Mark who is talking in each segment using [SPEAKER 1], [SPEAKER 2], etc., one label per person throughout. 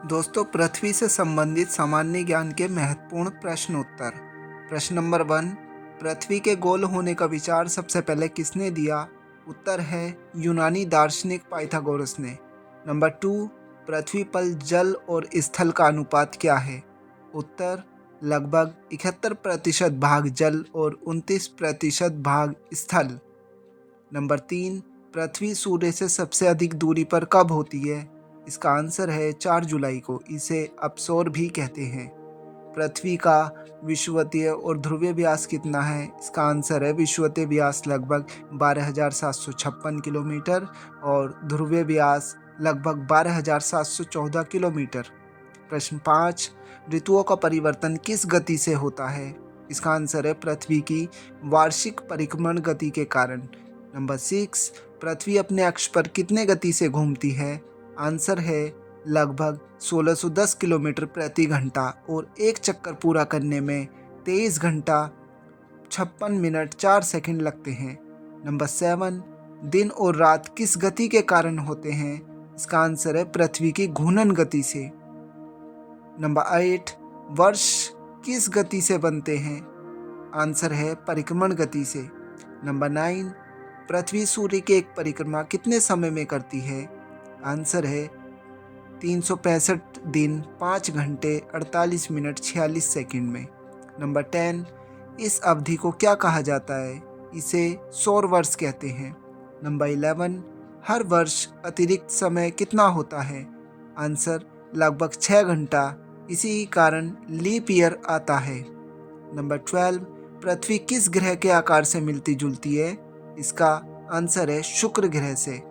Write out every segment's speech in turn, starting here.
[SPEAKER 1] दोस्तों, पृथ्वी से संबंधित सामान्य ज्ञान के महत्वपूर्ण प्रश्न उत्तर। प्रश्न नंबर 1। पृथ्वी के गोल होने का विचार सबसे पहले किसने दिया? उत्तर है यूनानी दार्शनिक पाइथागोरस ने। नंबर 2। पृथ्वी पर जल और स्थल का अनुपात क्या है? उत्तर लगभग 71% भाग जल और 29% भाग स्थल। नंबर 3। पृथ्वी सूर्य से सबसे अधिक दूरी पर कब होती है? इसका आंसर है 4 जुलाई को। इसे अपसौर भी कहते हैं। पृथ्वी का विषुवतीय और ध्रुवीय व्यास कितना है? इसका आंसर है विषुवतीय व्यास लगभग 12,756 किलोमीटर और ध्रुवीय व्यास लगभग 12,714 किलोमीटर। प्रश्न 5। ऋतुओं का परिवर्तन किस गति से होता है? इसका आंसर है पृथ्वी की वार्षिक परिक्रमण गति के कारण। नंबर 6। पृथ्वी अपने अक्ष पर कितने गति से घूमती है? आंसर है लगभग 1610 किलोमीटर प्रति घंटा और एक चक्कर पूरा करने में 23 घंटा 56 मिनट 4 सेकंड लगते हैं। नंबर 7। दिन और रात किस गति के कारण होते हैं? इसका आंसर है पृथ्वी की घूर्णन गति से। नंबर 8। वर्ष किस गति से बनते हैं? आंसर है परिक्रमण गति से। नंबर 9। पृथ्वी सूर्य की एक परिक्रमा कितने समय में करती है? आंसर है 365 दिन 5 घंटे 48 मिनट 46 सेकंड में। नंबर 10। इस अवधि को क्या कहा जाता है? इसे सौर वर्ष कहते हैं। नंबर 11। हर वर्ष अतिरिक्त समय कितना होता है? आंसर लगभग 6 घंटा। इसी कारण लीप ईयर आता है। नंबर 12। पृथ्वी किस ग्रह के आकार से मिलती जुलती है? इसका आंसर है शुक्र ग्रह से।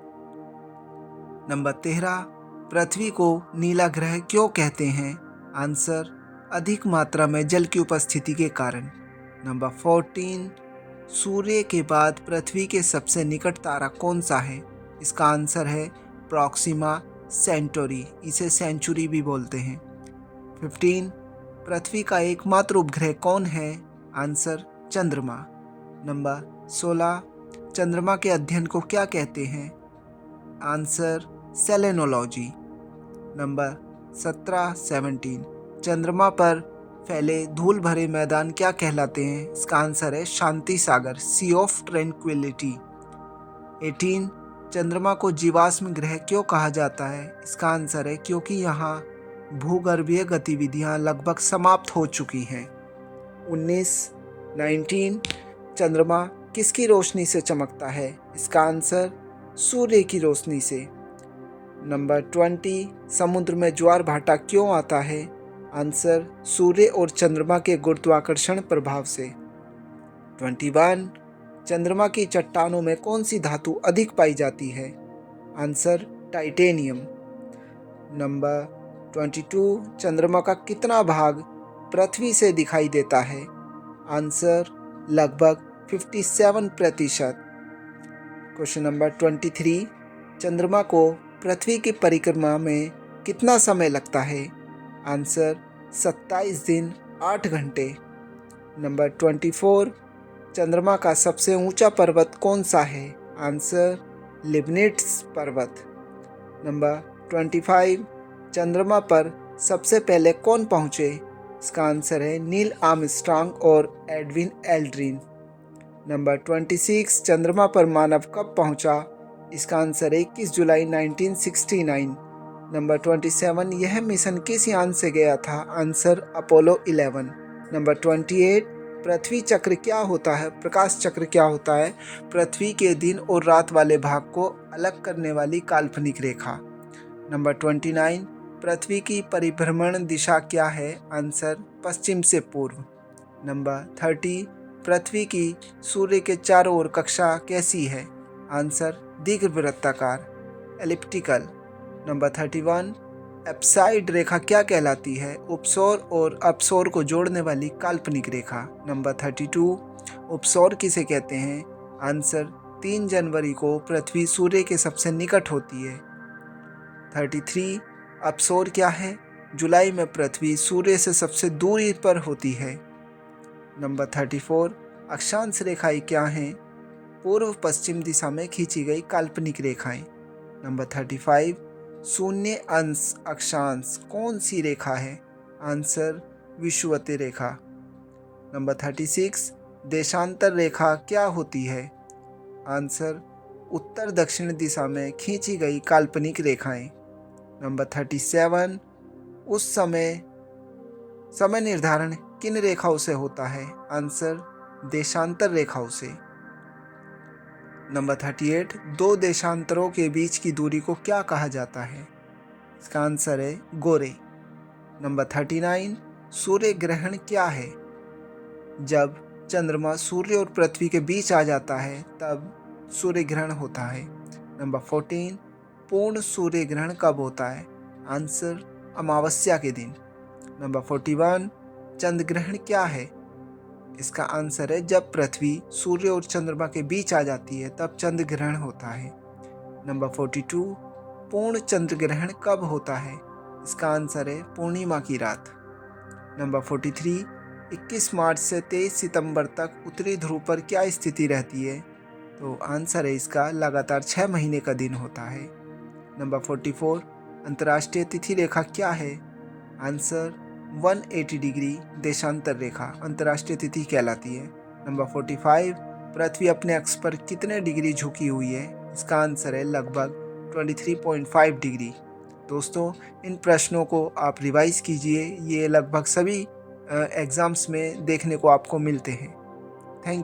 [SPEAKER 1] नंबर 13। पृथ्वी को नीला ग्रह क्यों कहते हैं? आंसर अधिक मात्रा में जल की उपस्थिति के कारण। नंबर 14। सूर्य के बाद पृथ्वी के सबसे निकट तारा कौन सा है? इसका आंसर है प्रॉक्सिमा सेंटोरी। इसे सेंचुरी भी बोलते हैं। 15। पृथ्वी का एकमात्र उपग्रह कौन है? आंसर चंद्रमा। नंबर 16। चंद्रमा के अध्ययन को क्या कहते हैं? Answer selenology. नंबर 17 चंद्रमा पर फैले धूल भरे मैदान क्या कहलाते हैं? इसका आंसर है शांति सागर, सी ऑफ ट्रैंक्विलिटी। 18। चंद्रमा को जीवाश्म ग्रह क्यों कहा जाता है? इसका आंसर है क्योंकि यहाँ भूगर्भीय गतिविधियाँ लगभग समाप्त हो चुकी हैं। 19 चंद्रमा किसकी रोशनी से चमकता है? इसका आंसर सूर्य की रोशनी से। नंबर 20। समुद्र में ज्वार भाटा क्यों आता है? आंसर सूर्य और चंद्रमा के गुरुत्वाकर्षण प्रभाव से। 21। चंद्रमा की चट्टानों में कौन सी धातु अधिक पाई जाती है? Answer titanium. नंबर 22। चंद्रमा का कितना भाग पृथ्वी से दिखाई देता है? आंसर लगभग 57%। Question number 23। चंद्रमा को पृथ्वी की परिक्रमा में कितना समय लगता है? आंसर 27 दिन 8 घंटे। नंबर 24। चंद्रमा का सबसे ऊंचा पर्वत कौन सा है? आंसर लिबनिट्स पर्वत। नंबर 25। चंद्रमा पर सबसे पहले कौन पहुंचे? इसका आंसर है नील आर्मस्ट्रांग और एडविन एल्ड्रिन। नंबर 26। चंद्रमा पर मानव कब पहुंचा? इसका आंसर है 21 जुलाई 1969। नंबर 27। यह मिशन किस यान से गया था? Answer Apollo 11। नंबर 28। पृथ्वी चक्र क्या होता है? प्रकाश चक्र क्या होता है? पृथ्वी के दिन और रात वाले भाग को अलग करने वाली काल्पनिक रेखा। नंबर 29। पृथ्वी की परिभ्रमण दिशा क्या है? आंसर पश्चिम से पूर्व। नंबर 30। पृथ्वी की सूर्य के चारों ओर कक्षा कैसी है? आंसर दीर्घवृत्ताकार, एलिप्टिकल। नंबर 31। एप्साइड रेखा क्या कहलाती है? उपसौर और अपसौर को जोड़ने वाली काल्पनिक रेखा। नंबर 32। उपसौर किसे कहते हैं? आंसर 3 जनवरी को पृथ्वी सूर्य के सबसे निकट होती है। 33। अपसौर क्या है? जुलाई में पृथ्वी सूर्य से सबसे दूरी पर होती है। नंबर 34। अक्षांश रेखाएं क्या हैं? पूर्व पश्चिम दिशा में खींची गई काल्पनिक रेखाएं। नंबर 35। शून्य अंश अक्षांश कौन सी रेखा है? आंसर विषुवतीय रेखा। नंबर 36, देशांतर रेखा क्या होती है? आंसर उत्तर दक्षिण दिशा में खींची गई काल्पनिक रेखाएं। नंबर 37, उस समय निर्धारण किन रेखाओं से होता है? आंसर देशांतर रेखाओं से। नंबर 38, दो देशांतरों के बीच की दूरी को क्या कहा जाता है? इसका आंसर है गोरे। नंबर 39, सूर्य ग्रहण क्या है? जब चंद्रमा सूर्य और पृथ्वी के बीच आ जाता है तब सूर्य ग्रहण होता है। नंबर 14, पूर्ण सूर्य ग्रहण कब होता है? आंसर अमावस्या के दिन। नंबर 41, चंद्र ग्रहण क्या है? इसका आंसर है जब पृथ्वी सूर्य और चंद्रमा के बीच आ जाती है तब चंद्र ग्रहण होता है। नंबर 42, पूर्ण चंद्र ग्रहण कब होता है? इसका आंसर है पूर्णिमा की रात। नंबर 43, 21 मार्च से 23 सितंबर तक उत्तरी ध्रुव पर क्या स्थिति रहती है? तो आंसर है इसका लगातार 6 महीने का दिन होता है। नंबर 44, अंतर्राष्ट्रीय तिथि रेखा क्या है? आंसर 180 डिग्री देशांतर रेखा अंतर्राष्ट्रीय तिथि कहलाती है। नंबर 45, पृथ्वी अपने अक्ष पर कितने डिग्री झुकी हुई है? इसका आंसर है लगभग 23.5 डिग्री। दोस्तों, इन प्रश्नों को आप रिवाइज कीजिए, ये लगभग सभी एग्ज़ाम्स में देखने को आपको मिलते हैं। Thank you.